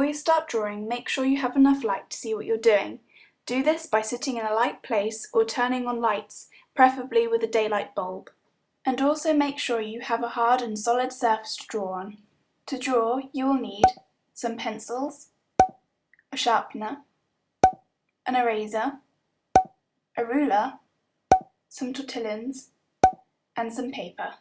you start drawing, make sure you have enough light to see what you're doing. Do this by sitting in a light place or turning on lights, preferably with a daylight bulb. And also make sure you have a hard and solid surface to draw on. To draw, you will need some pencils, a sharpener, an eraser, a ruler, some tortillons, and some paper.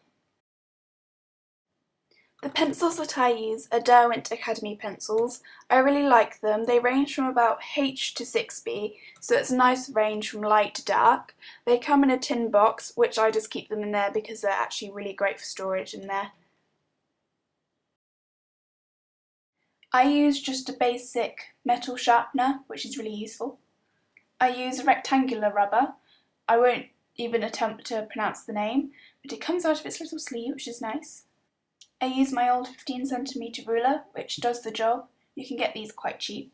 The pencils that I use are Derwent Academy pencils. I really like them. They range from about H to 6B, so it's a nice range from light to dark. They come in a tin box, which I just keep them in there because they're actually really great for storage in there. I use just a basic metal sharpener, which is really useful. I use a rectangular rubber. I won't even attempt to pronounce the name, but it comes out of its little sleeve, which is nice. I use my old 15cm ruler, which does the job. You can get these quite cheap.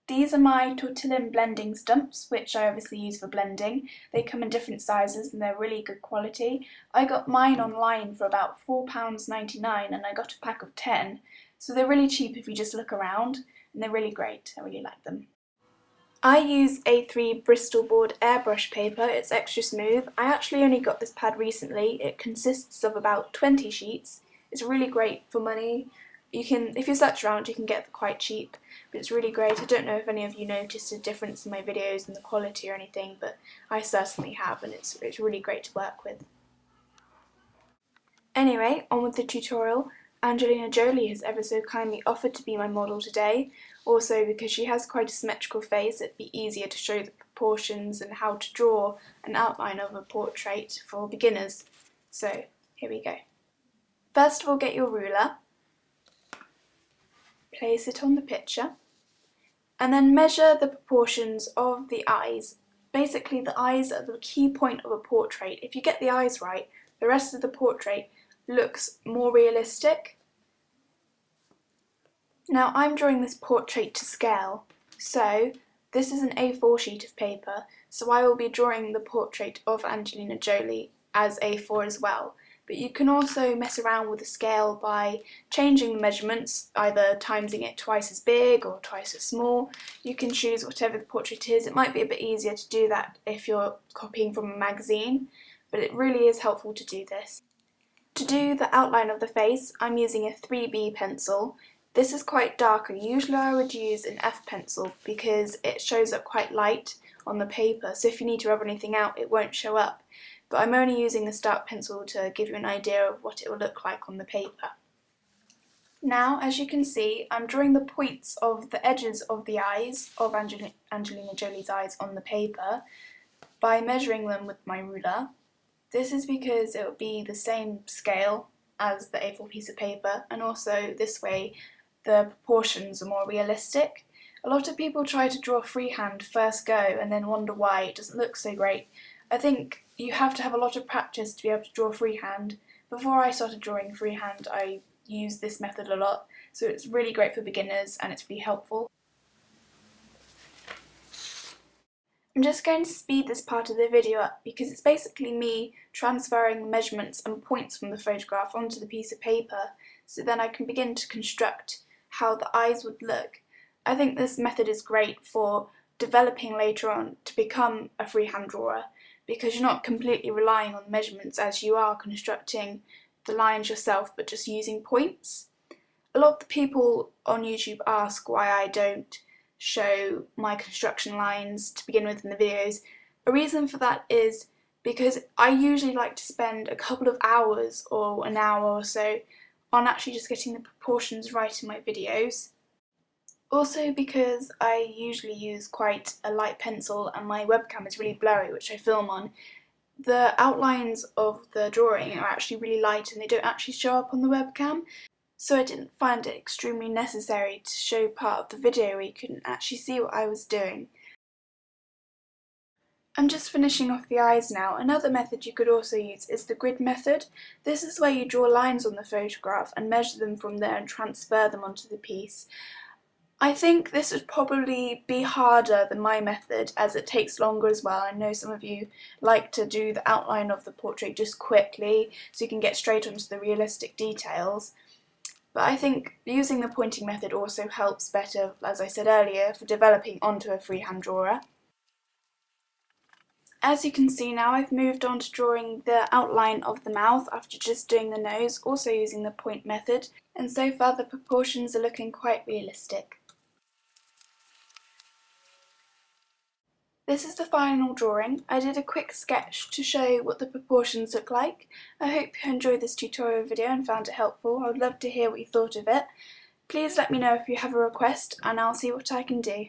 These are my tortillon blending stumps, which I obviously use for blending. They come in different sizes and they're really good quality. I got mine online for about £4.99 and I got a pack of 10, so they're really cheap if you just look around, and they're really great. I really like them. I use A3 Bristol board airbrush paper. It's extra smooth. I actually only got this pad recently. It consists of about 20 sheets. It's really great for money. If you search around, you can get it quite cheap, but it's really great. I don't know if any of you noticed a difference in my videos and the quality or anything, but I certainly have, and it's really great to work with. Anyway, on with the tutorial. Angelina Jolie has ever so kindly offered to be my model today. Also, because she has quite a symmetrical face, it'd be easier to show the proportions and how to draw an outline of a portrait for beginners. So, here we go. First of all, get your ruler, place it on the picture, and then measure the proportions of the eyes. Basically, the eyes are the key point of a portrait. If you get the eyes right, the rest of the portrait looks more realistic. Now, I'm drawing this portrait to scale, so this is an A4 sheet of paper, so I will be drawing the portrait of Angelina Jolie as A4 as well. But you can also mess around with the scale by changing the measurements, either timesing it twice as big or twice as small. You can choose whatever the portrait is. It might be a bit easier to do that if you're copying from a magazine, but it really is helpful to do this. To do the outline of the face, I'm using a 3B pencil. This is quite darker. Usually I would use an F pencil because it shows up quite light on the paper, so if you need to rub anything out, it won't show up. But I'm only using the start pencil to give you an idea of what it will look like on the paper. Now, as you can see, I'm drawing the points of the edges of the eyes of Angelina Jolie's eyes on the paper by measuring them with my ruler. This is because it will be the same scale as the A4 piece of paper, and also this way the proportions are more realistic. A lot of people try to draw freehand first go and then wonder why it doesn't look so great. I think you have to have a lot of practice to be able to draw freehand. Before I started drawing freehand, I used this method a lot, so it's really great for beginners and it's really helpful. I'm just going to speed this part of the video up because it's basically me transferring the measurements and points from the photograph onto the piece of paper, so then I can begin to construct how the eyes would look. I think this method is great for developing later on to become a freehand drawer, because you're not completely relying on measurements as you are constructing the lines yourself, but just using points. A lot of the people on YouTube ask why I don't show my construction lines to begin with in the videos. A reason for that is because I usually like to spend a couple of hours or an hour or so on actually just getting the proportions right in my videos. Also because I usually use quite a light pencil and my webcam is really blurry, which I film on, the outlines of the drawing are actually really light and they don't actually show up on the webcam, so I didn't find it extremely necessary to show part of the video where you couldn't actually see what I was doing. I'm just finishing off the eyes now. Another method you could also use is the grid method. This is where you draw lines on the photograph and measure them from there and transfer them onto the piece. I think this would probably be harder than my method as it takes longer as well. I know some of you like to do the outline of the portrait just quickly so you can get straight onto the realistic details. But I think using the pointing method also helps better, as I said earlier, for developing onto a freehand drawer. As you can see now, I've moved on to drawing the outline of the mouth after just doing the nose, also using the point method, and so far the proportions are looking quite realistic. This is the final drawing. I did a quick sketch to show what the proportions look like. I hope you enjoyed this tutorial video and found it helpful. I would love to hear what you thought of it. Please let me know if you have a request and I'll see what I can do.